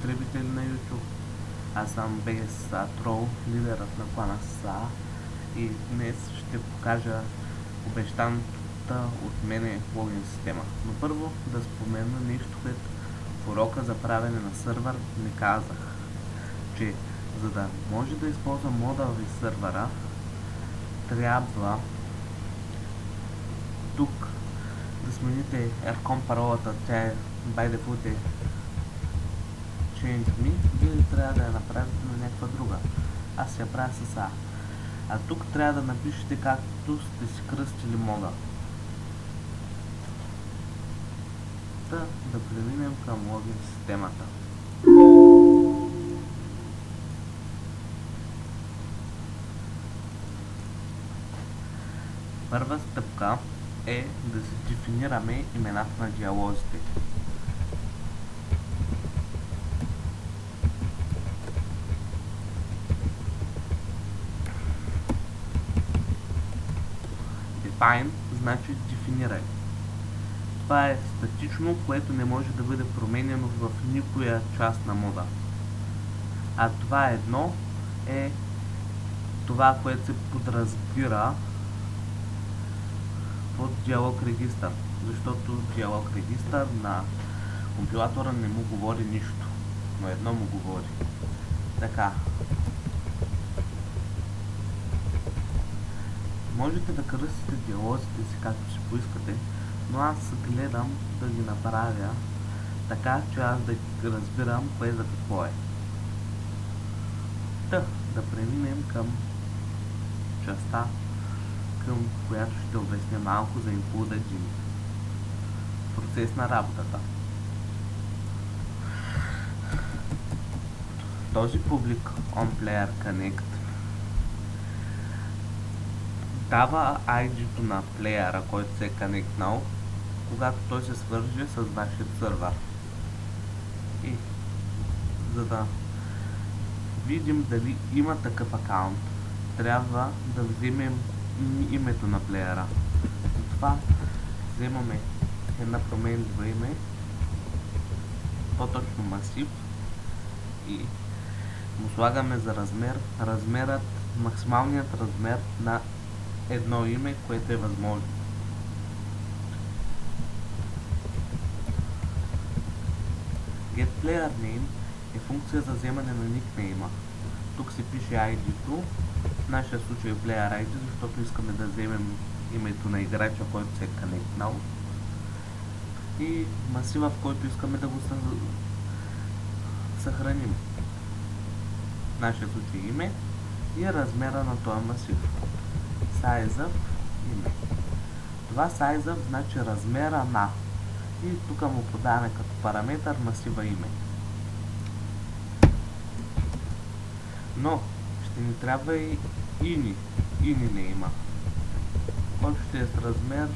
потребители на YouTube. Аз съм без Трол, лидерът на клана СА, и днес ще покажа обещаната от мене логин система. Но първо да спомена нещо, което в урока за правене на сървър не казах, че за да може да използвам мода в сървъра, трябва тук да смените AirCom паролата, тя е by default е change me, вие трябва да я направите на някаква друга. Аз я правя с А. А тук трябва да напишете както сте си кръстили мода. Да преминем към логин системата. Първа стъпка е да си дефинираме имената на диалозите. Define значи дефинирай. Това е статично, което не може да бъде променено в никоя част на мода. А това едно е това, което се подразбира под диалог регистър, защото диалог регистър на компилатора не му говори нищо, но едно му говори. Така. Можете да кръстите диалозите си както си поискате, но аз гледам да ги направя така, че аз да разбирам кое за какво е. Да преминем към частта, към която ще обясня малко за Include Agent. Процес на работата. Този Public OnPlayer Connect дава ID-то на плеера, който се е конектнал, когато той се свърже с вашия сървър. И за да видим дали има такъв акаунт, трябва да вземем името на плеера. Затова вземаме една променлива име, по-точно масив, и му слагаме за размер, максималният размер на едно име, което е възможно. GetPlayerName е функция за вземане на никнейма. Тук се пише ID-то, в нашия случай е Player ID, защото искаме да вземем името на играча, който се е конектнал, и масива, в който искаме да го съхраним. В нашия случай име и размера на този масив. Size име. Това size значи размера на, и тук му подаваме като параметър масива име. Но ще ни трябва и ini не има, който ще е с размер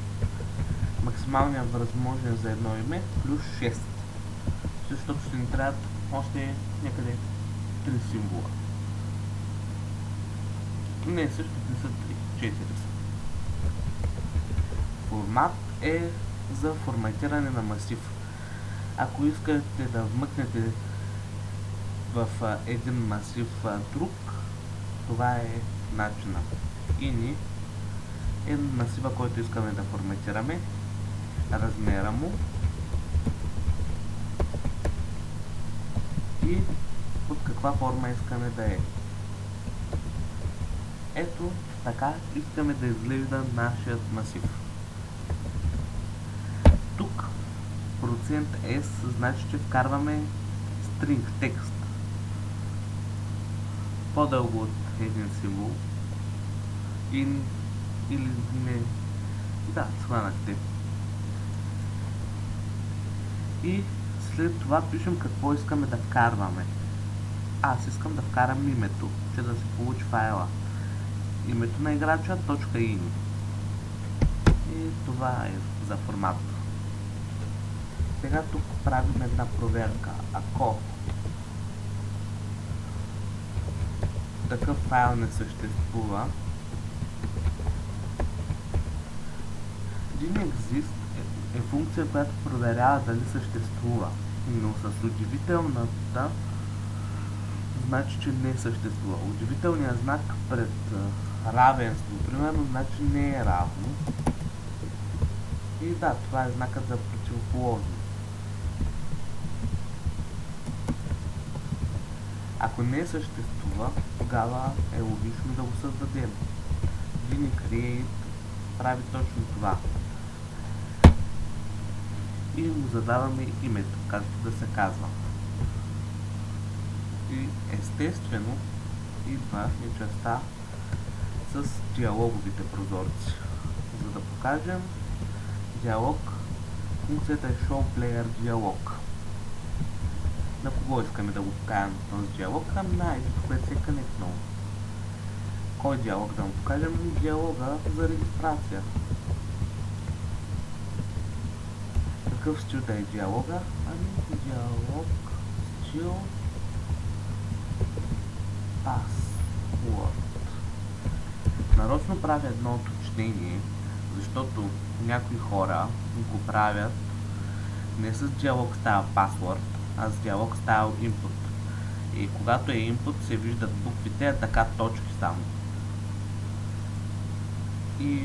максималният възможен за едно име плюс 6, защото ще ни трябват още някъде 3 символа. Не, също не са 3, 4 са. Формат е за форматиране на масив. Ако искате да вмъкнете в един масив друг, това е начина. Ini е масива, който искаме да форматираме, размера му и под каква форма искаме да е. Ето така искаме да изглежда нашият масив. Тук %s значи, че вкарваме string текст по-дълго от един символ или не. Да, схванахте. И след това пишем какво искаме да вкарваме. Аз искам да вкарам името, че да се получи файла. Името на играча .ini. И това е за формат. Сега тук правим една проверка. Ако такъв файл не съществува, didn't exist е функция, която проверява дали съществува. но с удивителната значи, че не съществува. Удивителният знак пред равенство, примерно, значи не е равно. И да, това е знакът за противоположност. Ако не съществува, тогава е логично да го създадем. Gini Create прави точно това. И му задаваме името, както да се казва. И естествено идва и частта с диалоговите прозорци. За да покажем диалог, функцията е Show Player Dialog. На кого искаме да го покажем този диалог? Ами на ID, което се е кънекнал. Кой диалог да му покажем? Диалога за регистрация. Какъв стил да е диалога? Ами диалог стил Password. Нарочно правя едно уточнение, защото някои хора го правят не с диалог style password, а с диалог style input. И когато е input се виждат буквите, а така точки само. И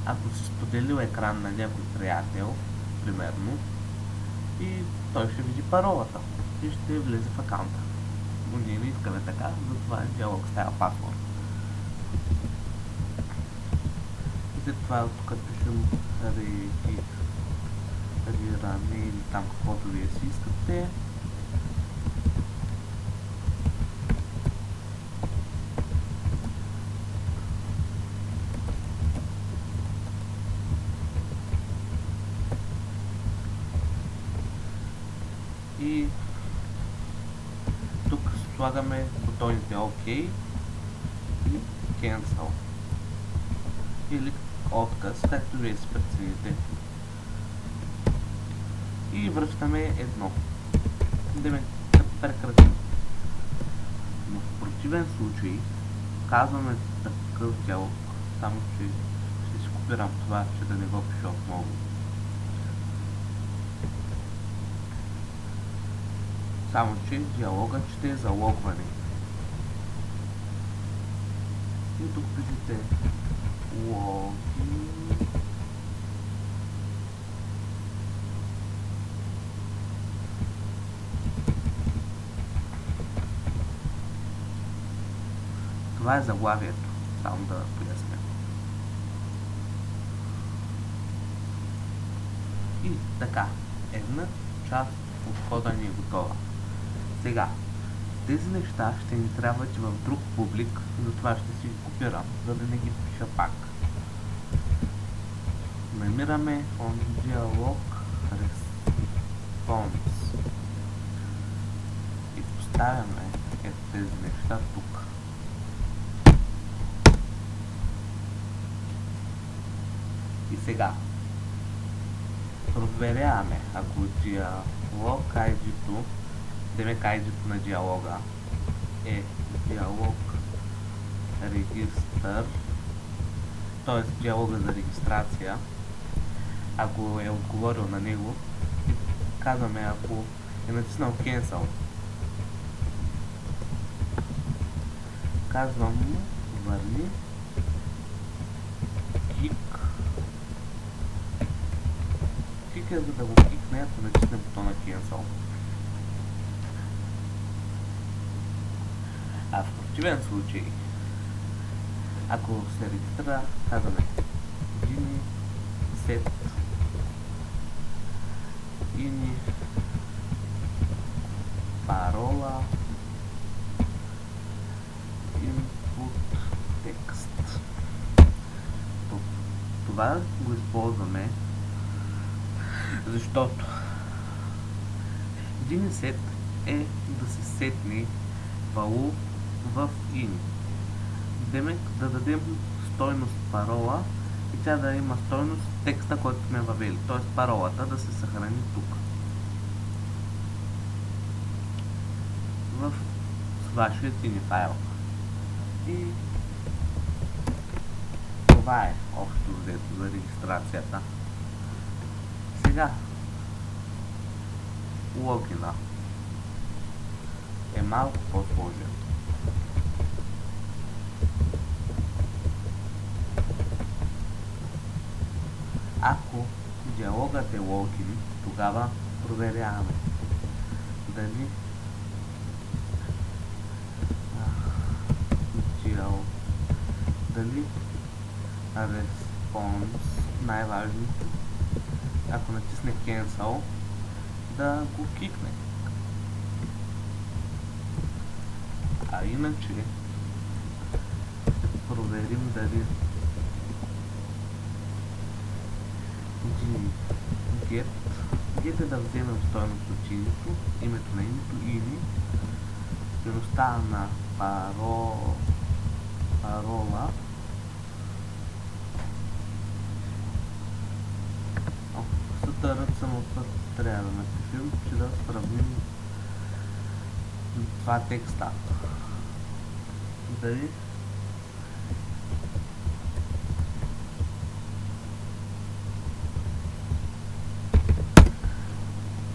ако си споделил екран на някой приятел, примерно, и той ще види паролата и ще влезе в акаунта. Но ние не искаме така, затова е диалог style password. И след това тук пишем регистриране или там каквото вие си искате. И тук слагаме бутоните OK и Cancel или отказ, както вие си прецените. И връщаме едно. Да прекратим. Но в противен случай казваме такъв диалог, само че ще си копирам това, че да не го пиша отново. Само че диалогът ще е за логване. И тук пишете логин. Това е заглавието, само да поясня. И така, една част от кода ни е готова. Сега, тези неща ще ни трябват и в друг публик, затова ще си ги копирам, за да не ги пиша пак. Намираме on dialog response и поставяме тези неща тук. И сега проверяваме, ако диалог ID-то, демек ID-то на диалога е диалог регистър, т.е. диалога за регистрация, ако е отговорил на него, и казваме, ако е натиснал Cancel, казвам му върни кик. Кик е за да го кикне, ако натисне бутона Cancel. А в противен случай, ако се регистрира, казваме Gini set ini parola input text. Това го използваме, защото Gini set е да се сетне value в in. Демек да дадем стойност парола и тя да има стойност текста, който сме въвели, т.е. паролата да се съхрани тук в вашия Gini файл. И това е общо взето за регистрацията. Сега логина е малко по-сложен. Ако диалогът е логин, тогава проверяваме дали дали response, най-важното, ако натисне cancel, да го кикне. А иначе ще проверим дали get е да вземем стойност от името на името или стойността на парола. Сътърът само път трябва да напишем, че да сравним два текста. Дали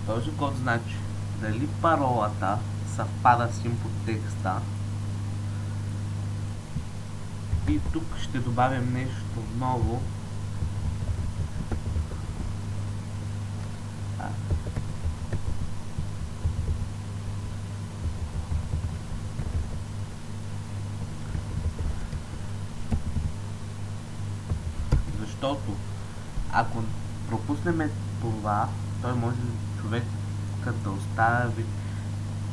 този код значи дали паролата съвпада с input текста, и тук ще добавим нещо ново. Защото ако пропуснем това, той може човек да остави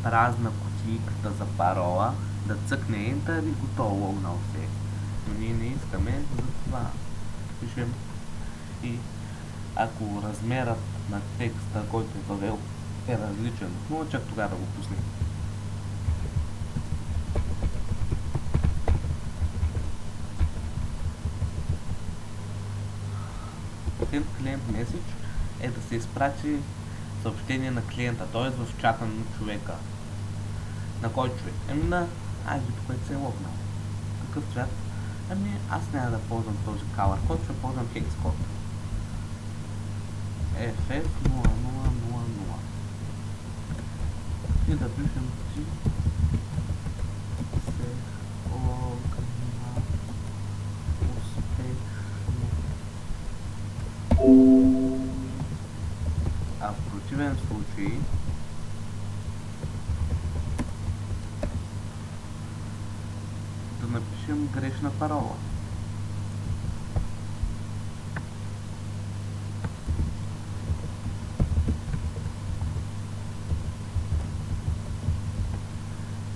празна кутийката за парола, да цъкне Enter и готово логнал се. Но ние не искаме, затова пишем. И ако размерът на текста, който е въвел, е различен от 0, чак тогава да го пуснем. Send Client Message е да се изпрати съобщение на клиента, т.е. в чата на човека. На кой човек? На ID, който се е логнал. Какъв цвят? Аз няма да ползвам този color код, ще ползвам hex код. FF0000. И да пишем, че се логна успешно. А в противен случай да напишем грешна парола.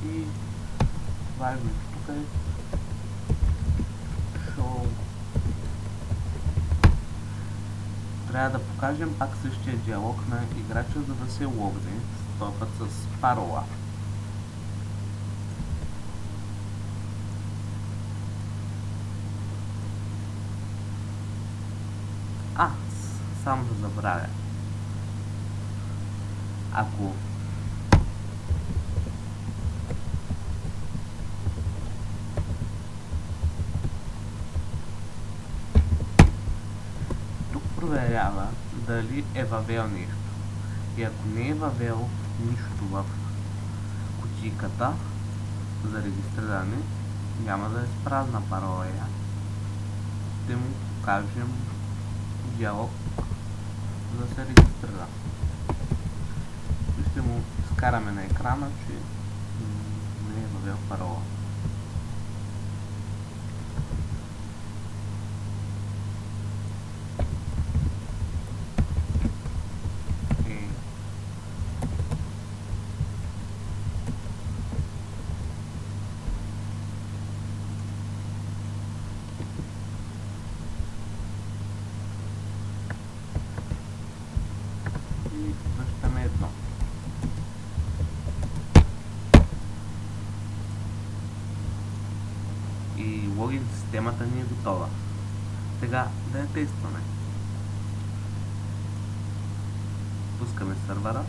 И важното тук е show. Трябва да покажем пак същия диалог на играча, за да се логне, този път с парола. Само да забравя. Ако тук проверява дали е въвел нещо. И ако не е въвел нищо в кутийката за регистриране, няма да е с празна парола. Ще му покажем диалог за да се регистрира. И ще му скараме на екрана, че не е въвел парола. Връщаме едно. И логин системата ни е готова. Сега да я тестваме. Пускаме сървъра.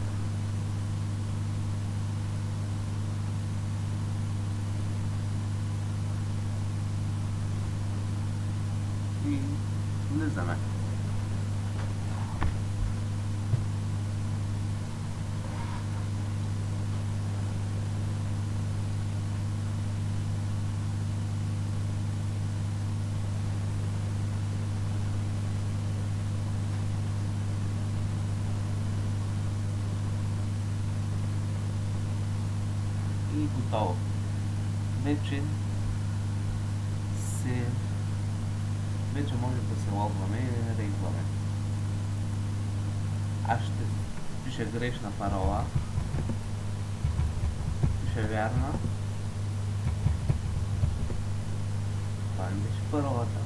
И влизаме. и готово. Вече се вече може да се логваме и рейдваме. Аз ще пиша грешна парола, пиша вярна. Това не беше паролата.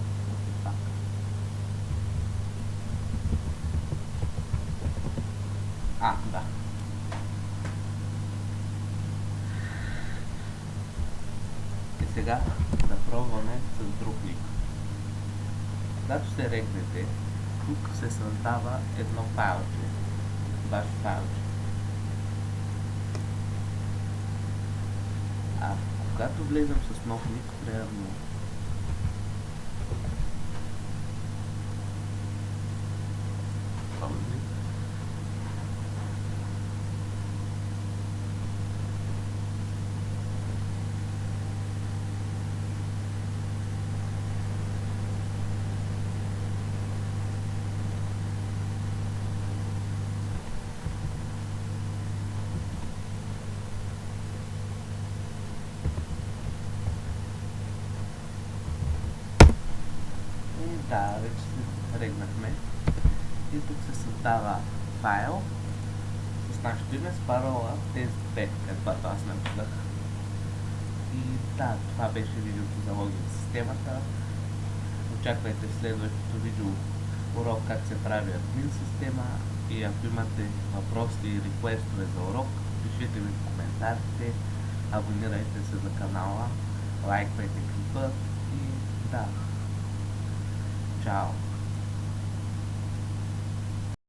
Пак. Да. И сега да пробваме с друг ник. Когато се регнете, тук се създава едно файлче. Ваш файлче. Когато влезем с нов ник, примерно вече се регнахме и тук се създава файл с нашето име, с парола test2, каквато аз написах. И това беше видеото за логин в системата. Очаквайте в следващото видео урок как се прави админ система, и ако имате въпроси и реквестове за урок, пишете ми в коментарите, абонирайте се за канала, лайквайте клипа и чао!